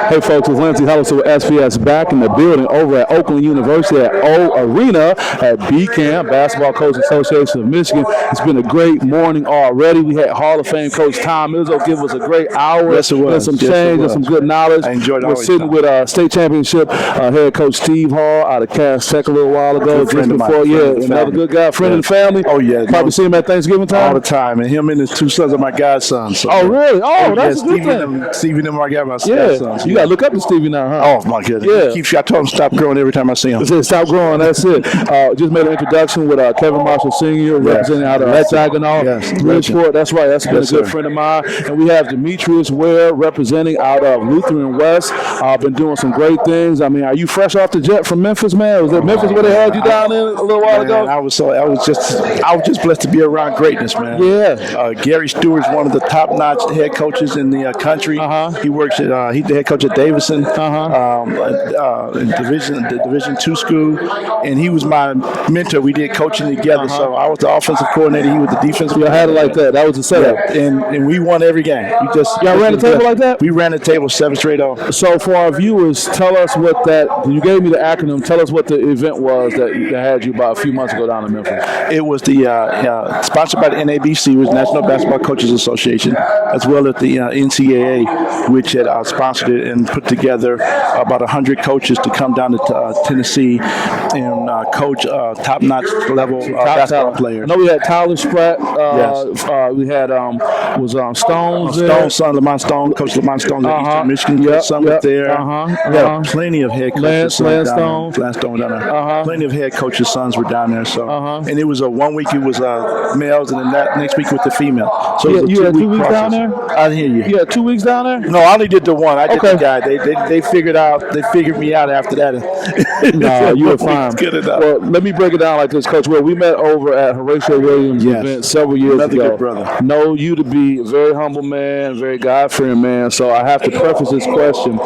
Hey folks, it's Lindsay Hollister with SPS back in the building over at Oakland University at O Arena at BCAM, Basketball Coaches Association of Michigan. It's been a great morning already. We had Hall of Fame Coach Tom Izzo give us a great hour. Yes, it was. And some change and some good knowledge. I enjoyed it. We're sitting with State Championship head coach Steve Hall out of Cass Tech a little while ago. Just before, another good guy, friend of the family. Oh, yeah. Probably see him at Thanksgiving time. All the time. And him and his two sons are my godsons. So. Oh, really? Oh, that's a good thing. Stevie and them are my Yeah, godsons. you got to look up to Stevie now, huh? Oh, my goodness. Yeah. I told him to stop growing every time I see him. Stop growing, that's it. Just made an introduction with Kevin Marshall Sr., representing out of Saginaw, Bridgeport. That's right, that's been a good friend of mine. And we have Dymetrius Ware representing out of Lutheran West. Been doing some great things. I mean, are you fresh off the jet from Memphis, man? Was it Memphis where they had you down there a little while ago? I was just blessed to be around greatness, man. Yeah. Gary Stewart's one of the top-notch head coaches in the country. He works at he's the head coach at Davidson, Division II school, and he was my mentor. We did coaching together. So I was the offensive coordinator. He was the defensive. I had it like that. That was the setup, and we won every game. Y'all ran the table like that. We ran the table 7 straight off. So for our viewers, tell us what that. You gave me the acronym. Tell us what the event was that had you about a few months ago down in Memphis. It was the sponsored by the NABC, which is National Basketball Coaches Association, as well as the NCAA, which had sponsored it and put together about 100 coaches to come down to Tennessee and coach top-notch level basketball players. I know we had Tyler Spratt. We had Stone's son, Lamont Stone, Coach Lamont Stone at Eastern Michigan. Son was there. Yeah, plenty of head coaches. Lance Stone down there. Plenty of head coaches' sons were down there. So, and it was 1 week it was males, and then that next week with the female. So you had 2 weeks down there. I didn't hear you. You had 2 weeks down there? No, I only did the one. I did the guy. They figured me out after that. No, you were fine. Good enough. Well, let me break it down like this, Coach. Well, we met over at Horatio Williams' event several years ago. Good brother. Know you to be a very humble man, very God-fearing man. So I have to preface this question.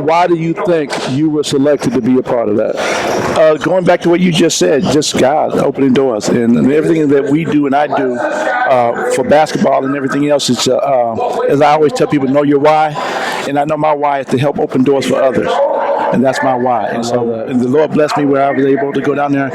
Why do you think you were selected to be a part of that? Going back to what you just said, just God opening doors. And everything that we do and I do for basketball and everything else is, as I always tell people, know your why. And I know my why is to help open doors for others. And that's my why. And so and the Lord blessed me where I was able to go down there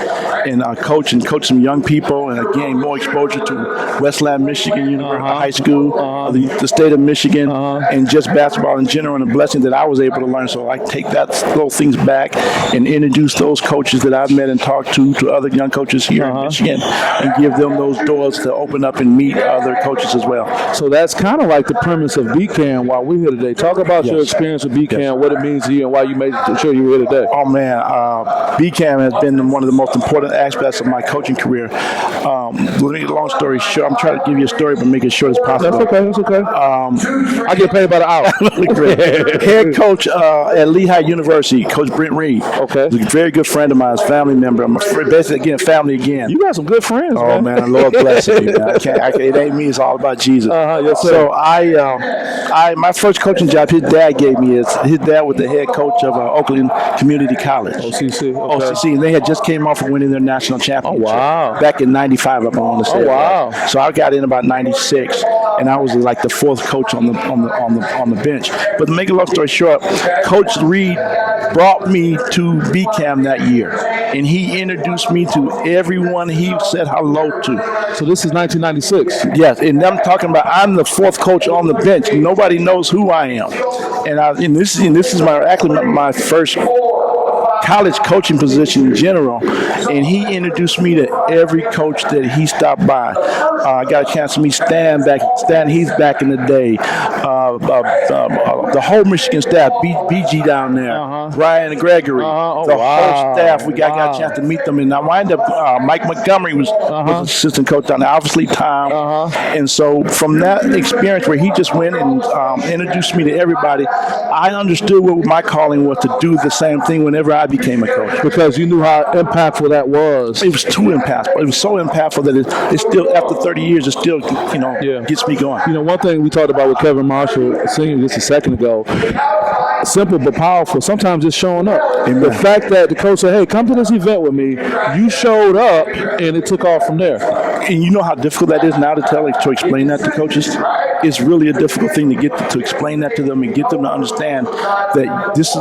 and coach some young people and gain more exposure to Westland, Michigan, University High School, the state of Michigan, and just basketball in general, and a blessing that I was able to learn. So I take those things back and introduce those coaches that I've met and talked to other young coaches here in Michigan, and give them those doors to open up and meet other coaches as well. So that's kind of like the premise of BCAM while we're here today. Talk about your experience with BCAM, what it means to you, and why you made sure you were here today. Oh, man. BCAM has been one of the most important aspects of my coaching career. Long story short, I'm trying to give you a story, but make it short as possible. That's okay. I get paid about an hour. Head coach at Lehigh University, Coach Brent Reed. Okay. He's a very good friend of mine, family member. I'm basically, again, family again. You got some good friends, man. Oh, man, the Lord bless you, man. It ain't me, it's all about Jesus. Yes, sir. So my first coaching job, his dad gave me his dad was the head coach of Oakland Community College. OCC. Okay. OCC, and they had just came off of winning their national championship. Oh, wow. Back in 95, I want to say. Oh, wow. So I got in about 96, and I was like the fourth coach on the bench. But to make a long story short, Coach Reed brought me to BCAM that year, and he introduced me to everyone he said hello to. So this is 1996. Yes, and I'm talking about I'm the fourth coach on the bench. Nobody knows who I am, and this is my first college coaching position in general, and he introduced me to every coach that he stopped by. I got a chance to meet Stan Heath back in the day, the whole Michigan staff, BG down there, Ryan and Gregory, whole staff. We got a chance to meet them, and I wind up Mike Montgomery was assistant coach down there, obviously Tom, and so from that experience where he just went and introduced me to everybody, I understood what my calling was to do the same thing whenever I'd became a coach. Because you knew how impactful that was. It was too impactful. It was so impactful that it still, after 30 years, it still, gets me going. One thing we talked about with Kevin Marshall Sr. just a second ago, simple but powerful. Sometimes it's showing up. Amen. The fact that the coach said, hey, come to this event with me, you showed up, and it took off from there. And you know how difficult that is now to explain that to coaches? It's really a difficult thing to get to explain that to them and get them to understand that this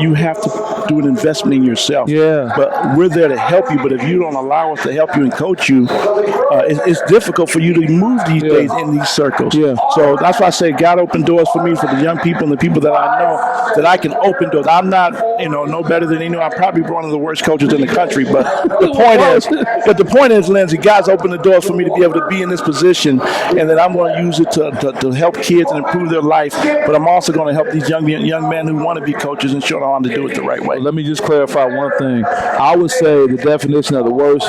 you have to do an investment in yourself. Yeah. But we're there to help you. But if you don't allow us to help you and coach you, it's difficult for you to move these days in these circles. Yeah. So that's why I say God opened doors for me, for the young people and the people that I know, that I can open doors. I'm not, no better than anyone. I'm probably one of the worst coaches in the country. But the point is, Lindsay, God's opened the doors for me to be able to be in this position, and that I'm going to use it to help kids and improve their life. But I'm also going to help these young men who want to be coaches and show them how to do it the right way. Let me just clarify one thing. I would say the definition of the worst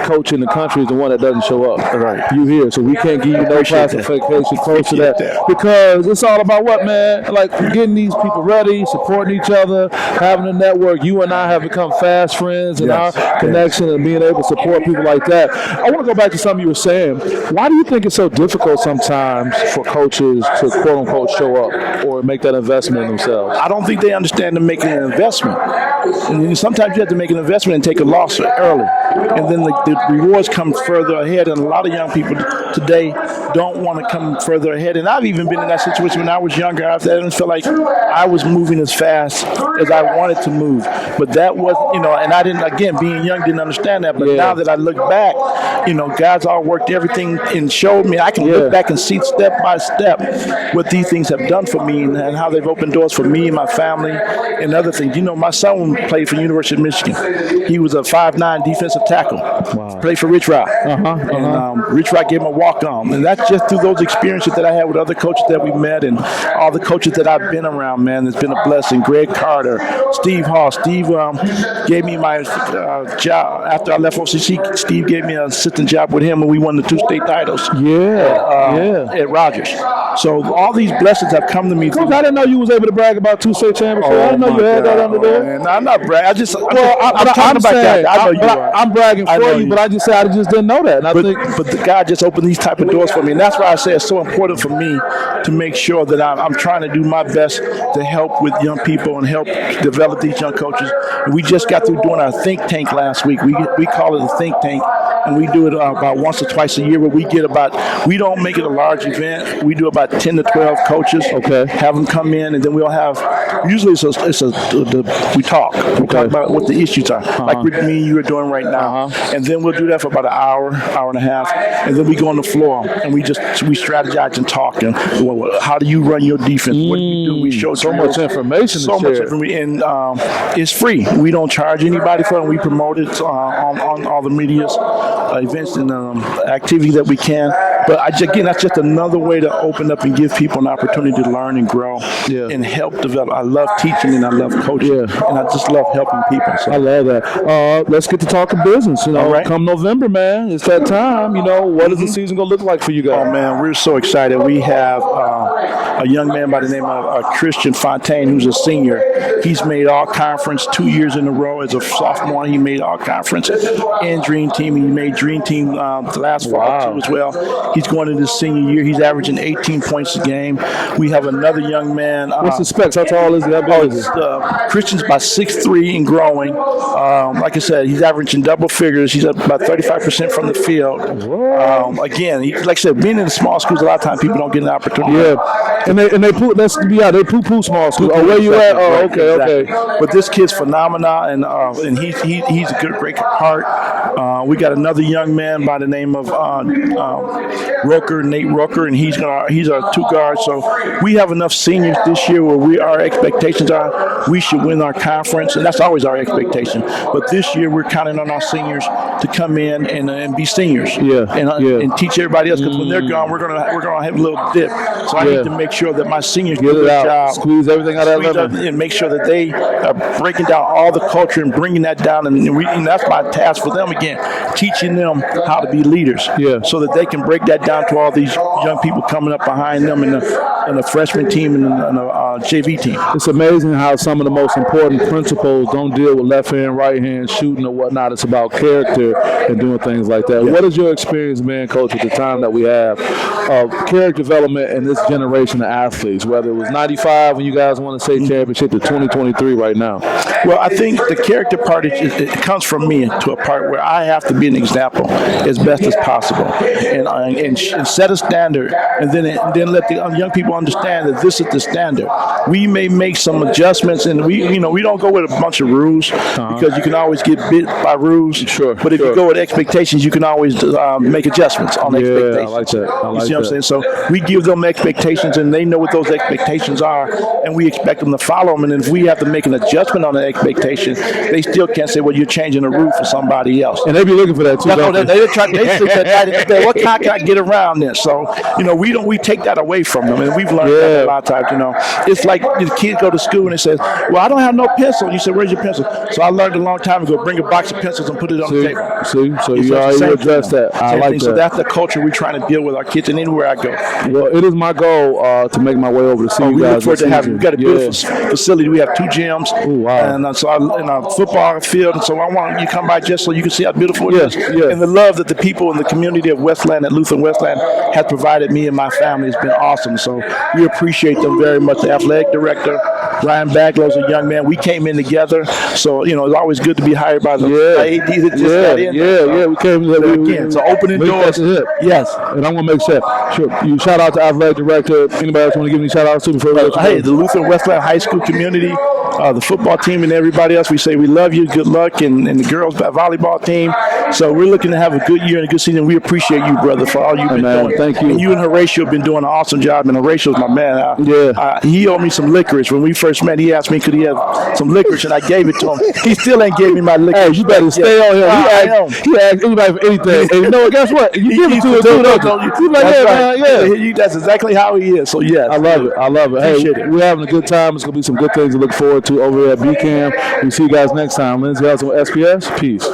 coach in the country is the one that doesn't show up. Right. You here, so we can't give you no classification close to that. Because it's all about what, man? Like getting these people ready, supporting each other, having a network. You and I have become fast friends in our connection and being able to support people like that. I want to go back to something you were saying. Why do you think it's so difficult sometimes for coaches to quote unquote show up or make that investment in themselves? I don't think they understand to making an investment. And sometimes you have to make an investment and take a loss early. And then the rewards come further ahead. And a lot of young people today don't want to come further ahead. And I've even been in that situation when I was younger. I didn't feel like I was moving as fast as I wanted to move. But that was, and I didn't, again, being young, didn't understand that. But now that I look back, God's all worked everything and showed me. I can look back and see step by step what these things have done for me and how they've opened doors for me and my family and other things. My son played for the University of Michigan. He was a 5'9" defensive tackle. Wow. Played for Rich Rod. And Rich Rod gave him a walk-on. And that's just through those experiences that I had with other coaches that we met and all the coaches that I've been around, man. It's been a blessing. Greg Carter, Steve Hall. Steve gave me my job. After I left OCC, Steve gave me an assistant job with him, and we won the 2 state titles. At Rogers. So all these blessings have come to me. Coach, I didn't know you was able to brag about 2 state championships. I didn't know you had that under there. Man, I'm not bragging. I'm talking about that. I know you are. I'm bragging for you, but I just didn't know that. And but God just opened these type of doors for me, and that's why I say it's so important for me to make sure that I'm trying to do my best to help with young people and help develop these young coaches. And we just got through doing our think tank last week. We call it a think tank, and we do it about once or twice a year where we don't make it a large event. We do about 10 to 12 coaches. Okay. Have them come in, and then we'll have, usually we talk. We talk about what the issues are, like with me and you are doing right now. And then we'll do that for about an hour and a half, and then we go on the floor and we strategize and talk. And how do you run your defense? What do you do? We show so much information. So much information, and it's free. We don't charge anybody for it. We promote it on all the media's events and activities that we can. But again, that's just another way to open up and give people an opportunity to learn and grow and help develop. I love teaching and I love coaching, and I just love helping people. So. I love that. Let's get to talking business. Come November, man, it's that time. What is the season gonna look like for you guys? Oh man, we're so excited. We have a young man by the name of Christian Fontaine, who's a senior. He's made all conference 2 years in a row. As a sophomore, he made all conference and dream team. He made dream team the last fall too as well. He's going into his senior year. He's averaging 18 points a game. We have another young man. What's the specs? How tall is he? Christian's about 6'3" and growing. Like I said, he's averaging double figures. He's about 35% from the field. Again, like I said, being in the small schools, a lot of times people don't get an opportunity. Yeah, and they poo small schools. Oh, where you at? Oh, okay. But this kid's phenomenal, and he's a great heart. We got another young man by the name of Nate Roker, and he's our 2 guards. So we have enough seniors this year where our expectations are we should win our conference, and that's always our expectation. But this year we're counting on our seniors to come in and be seniors, and teach everybody else. Because when they're gone, we're gonna have a little dip. So I need to make sure that my seniors Get do a it good out. job. Squeeze everything out of that lemon. And make sure that they are breaking down all the culture and bringing that down. And that's my task for them again, teaching them how to be leaders. Yeah. So that they can break that down to all these young people coming up behind them in the freshman team and the JV team. It's amazing how some of the most important principles don't deal with left hand, right hand, shooting or whatnot. It's about character and doing things like that. Yeah. What is your experience, man, Coach, at the time that we have of character development in this generation of athletes, whether it was 95 when you guys won the state championship to 2023 right now? Well, I think the character part, it comes from me to a part where I have to be an example as best as possible and set a standard and then let the young people understand that this is the standard. We may make some adjustments and we don't go with a bunch of rules because you can always get bit by rules. Sure. But if you go with expectations, you can always make adjustments on expectations. I like that. You see what I'm saying? So we give them expectations and they know what those expectations are and we expect them to follow them. And if we have to make an adjustment on the expectation, they still can't say, well, you're changing the rule for somebody else. And they be looking for that too. They sleep at night. What kind can I get around this? So, we take that away from them. And we've learned that a lot of times, It's like the kids go to school and they say, well, I don't have no pencil. And you say, where's your pencil? So I learned a long time ago, bring a box of pencils and put it on the table. So you already addressed that. I like that. So that's the culture we're trying to deal with our kids and anywhere I go. Well, it is my goal to make my way over to see you guys. We've got a beautiful facility. We have 2 gyms. Oh, wow. And so in a football field. And so I want you to come by just so you can see how beautiful it is. Yes. And the love that the people in the community of Westland, at Lutheran Westland, has provided me and my family has been awesome. So we appreciate them very much. The athletic director, Ryan Baglow's a young man. We came in together. So, it's always good to be hired by the AD that just got in. We came in. Again, so opening doors. Yes. And I'm going to make sure. You shout out to athletic director. Anybody else want to give any shout outs to before we go? Hey, the Lutheran Westland High School community, the football team and everybody else, we say we love you, good luck, and the girls volleyball team. So we're looking to have a good year and a good season. We appreciate you, brother, for all you've been doing. Thank you. And you and Horatio have been doing an awesome job, and Horatio's my man. He owed me some licorice. When we first met, he asked me could he have some licorice, and I gave it to him. He still ain't gave me my licorice. Hey, you better stay on here. He asked anybody for anything. And you know what, guess what? You give it to him too, don't you? He's like, that's exactly how he is. So, yes. I love it. Hey, we're having a good time. It's going to be some good things to look forward to over at BCAM. We see you guys next time. Lindsay Elson with SPS. Peace.